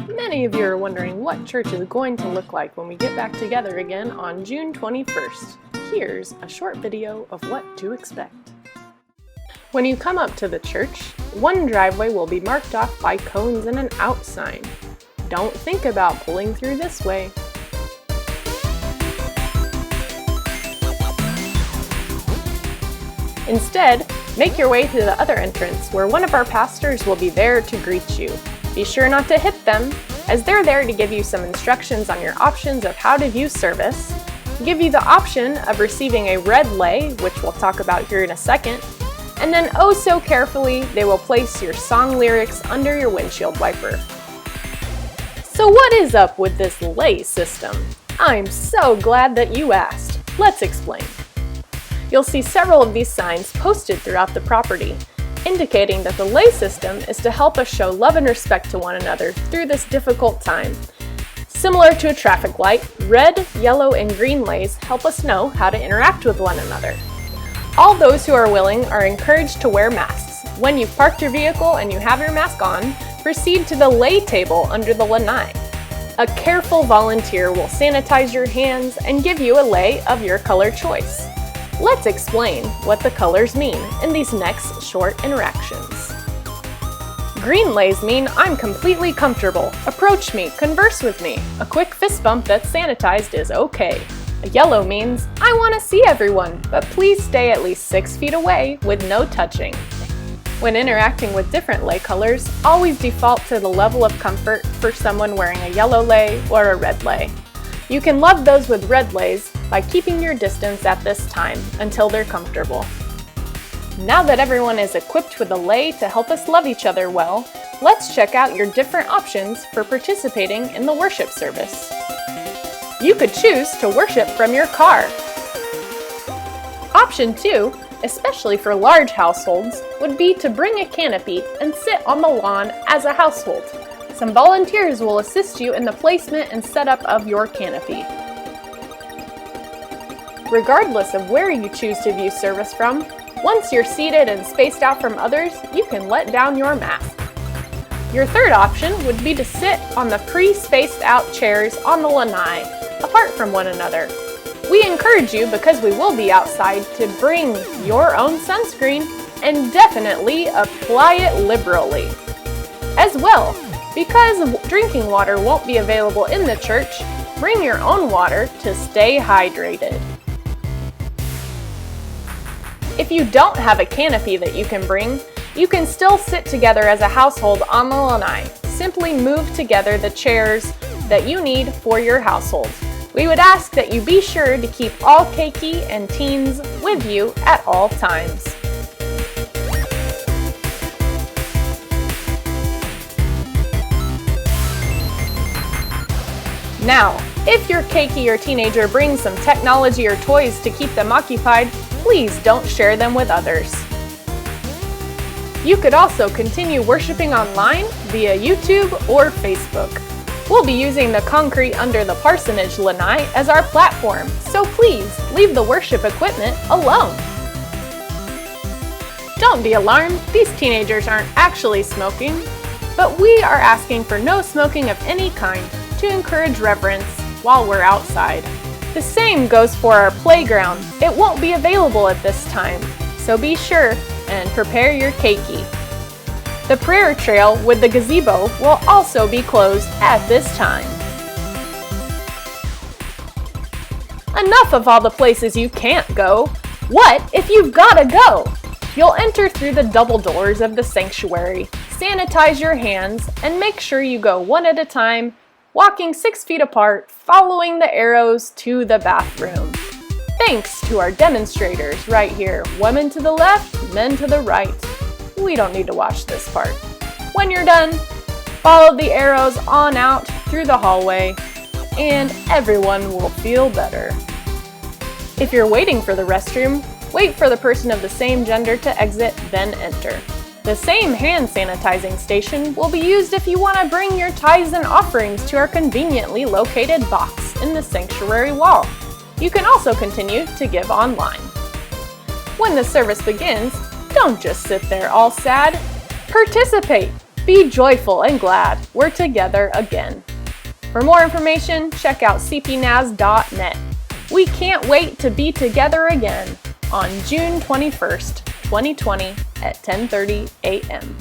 Many of you are wondering what church is going to look like when we get back together again on June 21st. Here's a short video of what to expect. When you come up to the church, one driveway will be marked off by cones and an out sign. Don't think about pulling through this way. Instead, make your way to the other entrance where one of our pastors will be there to greet you. Be sure not to hit them, as they're there to give you some instructions on your options of how to view service, give you the option of receiving a red lei, which we'll talk about here in a second, and then oh so carefully they will place your song lyrics under your windshield wiper. So what is up with this lei system? I'm so glad that you asked. Let's explain. You'll see several of these signs posted throughout the property, indicating that the lei system is to help us show love and respect to one another through this difficult time. Similar to a traffic light, red, yellow, and green leis help us know how to interact with one another. All those who are willing are encouraged to wear masks. When you've parked your vehicle and you have your mask on, proceed to the lei table under the lanai. A careful volunteer will sanitize your hands and give you a lei of your color choice. Let's explain what the colors mean in these next short interactions. Green leis mean I'm completely comfortable. Approach me, converse with me. A quick fist bump that's sanitized is okay. A yellow means I want to see everyone, but please stay at least 6 feet away with no touching. When interacting with different lei colors, always default to the level of comfort for someone wearing a yellow lei or a red lei. You can love those with red leis by keeping your distance at this time until they're comfortable. Now that everyone is equipped with a lei to help us love each other well, let's check out your different options for participating in the worship service. You could choose to worship from your car. Option 2, especially for large households, would be to bring a canopy and sit on the lawn as a household. Some volunteers will assist you in the placement and setup of your canopy. Regardless of where you choose to view service from, once you're seated and spaced out from others, you can let down your mask. Your third option would be to sit on the pre-spaced out chairs on the lanai, apart from one another. We encourage you, because we will be outside, to bring your own sunscreen and definitely apply it liberally. As well, because drinking water won't be available in the church, bring your own water to stay hydrated. If you don't have a canopy that you can bring, you can still sit together as a household on the lanai. Simply move together the chairs that you need for your household. We would ask that you be sure to keep all KEIKI and teens with you at all times. Now, if your KEIKI or teenager brings some technology or toys to keep them occupied, please don't share them with others. You could also continue worshiping online via YouTube or Facebook. We'll be using the concrete under the parsonage lanai as our platform, so please leave the worship equipment alone. Don't be alarmed, these teenagers aren't actually smoking, but we are asking for no smoking of any kind to encourage reverence while we're outside. The same goes for our playground. It won't be available at this time, so be sure and prepare your KEIKI. The prayer trail with the gazebo will also be closed at this time. Enough of all the places you can't go. What if you've gotta go? You'll enter through the double doors of the sanctuary, sanitize your hands, and make sure you go one at a time, walking 6 feet apart, following the arrows to the bathroom. Thanks to our demonstrators right here, women to the left, men to the right. We don't need to watch this part. When you're done, follow the arrows on out through the hallway, and everyone will feel better. If you're waiting for the restroom, wait for the person of the same gender to exit, then enter. The same hand sanitizing station will be used if you want to bring your tithes and offerings to our conveniently located box in the sanctuary wall. You can also continue to give online. When the service begins, don't just sit there all sad. Participate! Be joyful and glad we're together again. For more information, check out cpnaz.net. We can't wait to be together again on June 21st, 2020 at 10:30 a.m.